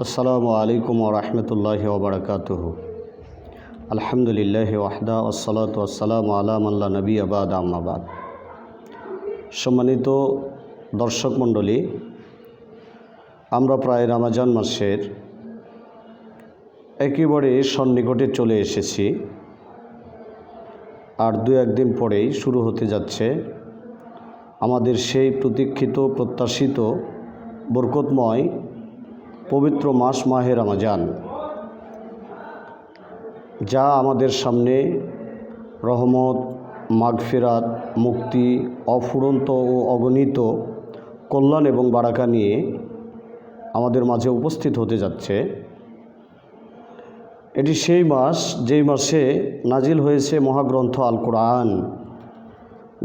আসসালামু আলাইকুম ওয়া রাহমাতুল্লাহি ওয়া বারাকাতুহু। আলহামদুলিল্লাহি ওয়াহদা ওয়াসসালাতু ওয়াসসালামু আলা মান লা নাবিয়্যা বা'দা আম্মা বা'দ। সম্মানিত দর্শক মণ্ডলী, আমরা প্রায় রমজান মাসের একেবারে সন্নিকটে চলে এসেছি। আর দু একদিন পরেই শুরু হতে যাচ্ছে আমাদের সেই প্রতীক্ষিত প্রত্যাশিত বরকতময় পবিত্র মাস মাহে রমজান, যা আমাদের সামনে রহমত, মাগফিরাত, মুক্তি, অফুরন্ত ও অগণিত কল্যাণ এবং বারাকা নিয়ে আমাদের মাঝে উপস্থিত হতে যাচ্ছে। এটি সেই মাস যেই মাসে নাজিল হয়েছে মহাগ্রন্থ আল কোরআন,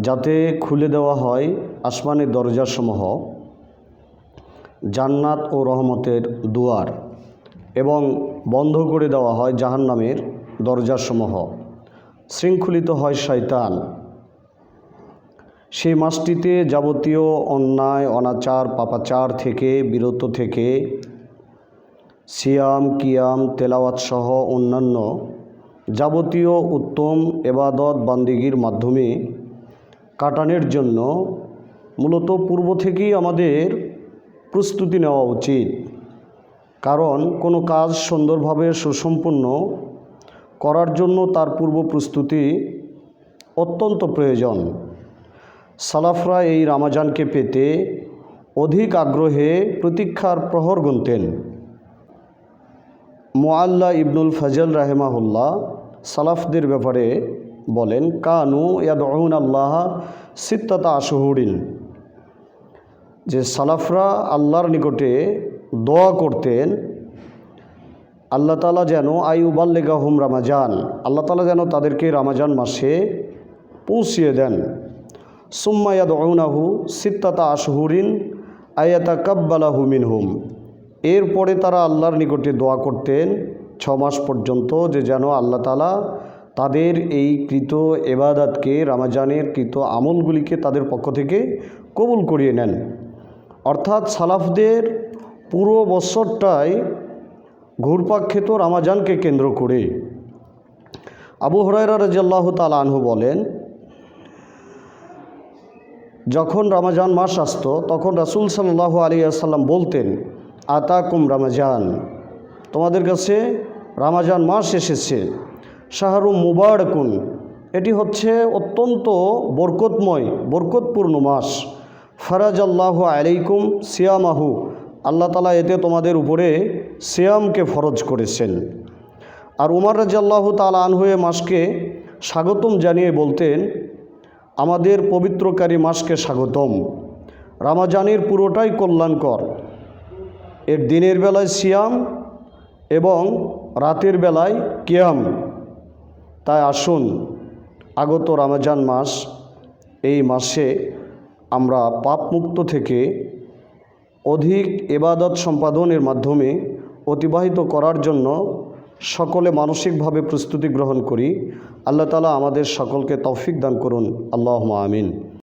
যাতে খুলে দেওয়া হয় আসমানের দরজাসমূহ, জান্নাত ও রহমতের দুয়ার, এবং বন্ধ করে দেওয়া হয় জাহান্নামের দরজাসমূহ, শৃঙ্খলিত হয় শয়তান। সেই মাসটিতে যাবতীয় অন্যায়, অনাচার, পাপাচার থেকে বিরত থেকে সিয়াম, কিয়াম, তেলাওয়াত সহ অন্যান্য যাবতীয় উত্তম এবাদত বান্দিগির মাধ্যমে কাটানোর জন্য মূলত পূর্ব থেকেই আমাদের প্রস্তুতি নেওয়া উচিত। কারণ কোনো কাজ সুন্দরভাবে সুসম্পন্ন করার জন্য তার পূর্ব প্রস্তুতি অত্যন্ত প্রয়োজন। সালাফরা এই রমজানকে পেতে অধিক আগ্রহে প্রতীক্ষার প্রহর গুনতেন। মুআল্লা ইবনুল ফজল রাহিমাহুল্লাহ সালাফদের ব্যাপারে বলেন, কানু ইয়াদউন আল্লাহ সিত্তাতা আশহুরিন, যে সালাফরা আল্লাহর নিকটে দোয়া করতেন আল্লাহ তাআলা যেন আইয়ুবাল্লিগাহুম রমজান, আল্লাহ তাআলা যেন তাদেরকে রমজান মাসে পৌঁছিয়ে দেন। সুম্মা ইয়াদউনাহু সিত্তাতা আশহুরিন আয়াতাকাব্বালাহু মিনহুম, এরপরে তারা আল্লাহর নিকটে দোয়া করতেন 6 মাস পর্যন্ত, যে যেন আল্লাহ তাআলা তাদের এই কৃত ইবাদতকে, রমজানের কৃত আমলগুলিকে তাদের পক্ষ থেকে কবুল করিয়ে নেন। অর্থাৎ সালাফদের পুরো বছরটাই ঘুরপাক খেত রমজানকে কেন্দ্র করে। আবু হুরায়রা রাদিয়াল্লাহু তাআলা আনহু বলেন, যখন রমজান মাস আসত তখন রাসূল সাল্লাল্লাহু আলাইহি ওয়াসাল্লাম বলতেন, আতাকুম রমজান, তোমাদের কাছে রমজান মাস এসেছে। শাহরু মুবারাকুন, এটি হচ্ছে অত্যন্ত বরকতময়, বরকতপূর্ণ মাস। ফারাজাল্লাহু আলাইকুম সিয়ামাহু, আল্লাহ তাআলা এতে তোমাদের উপরে সিয়ামকে ফরজ করেছেন। আর উমর রাদিয়াল্লাহু তাআলা আনহু এ মাসকে স্বাগতম জানিয়ে বলতেন, আমাদের পবিত্রকারী মাসকে স্বাগতম। রমজানের পুরোটাই কল্যাণকর, এর দিনের বেলায় সিয়াম এবং রাতের বেলায় কিয়াম। তাই আসুন আগত রমজান মাস, এই মাসে আমরা পাপমুক্ত থেকে অধিক ইবাদত সম্পাদনের মাধ্যমে অতিবাহিত করার জন্য সকলে মানসিকভাবে প্রস্তুতি গ্রহণ করি। আল্লাহ তাআলা আমাদের সকলকে তৌফিক দান করুন। আল্লাহুম্মা আমিন।